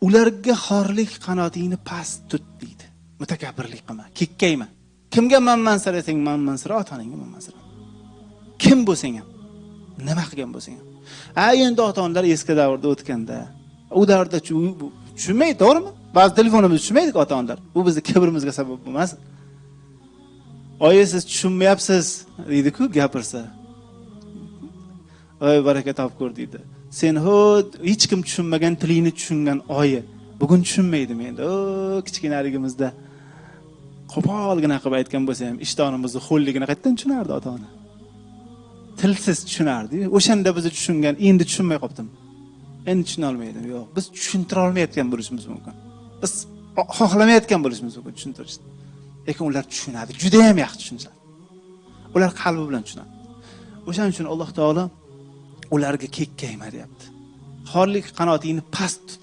ularga xorlik qanotingni past tut deydi. Mutakabbirlik qilma, kekkayma. Kimga manmansir desang, manmansir ota-onangga manmansir. Kim bo'lsang ham, nima qilgan bo'lsang ham. Endi ota-onalar eski davrda o'tganda, u davrda tushunmaydi, to'g'rimi? Ba'zi telefonimizni tushunmaydi ota-onalar. Bu bizning kibrimizga sabab bo'lmas. Oyi, siz tushunmayapsiz deydi-ku, gapirsa. Oy, baraka topib ko'r deydi. Sen hech kim tushunmagan tilingni tushungan oyi. Bugun tushunmaydimi endi? Kichkinaligimizda qo'polgina qilib aytgan bo'lsa ham, ishtonimizni xo'lligini qayerdan tushunardi ota-ona? Tilsiz tushunardi. O'shanda bizni tushungan, endi tushunmay qopdim. Endi tushuna olmaydim. Yo'q, biz tushuntira olmayotgan bo'lishimiz mumkin. Biz xohlamayotgan bo'lishimiz mumkin tushuntirishni. Lekin ular tushunadi, juda ham yaxshi tushunadi. Ular qalbi bilan tushunadi. O'shaning uchun Alloh taolo ularga kekkayma deyapti. Xorlik qanotingni past tut.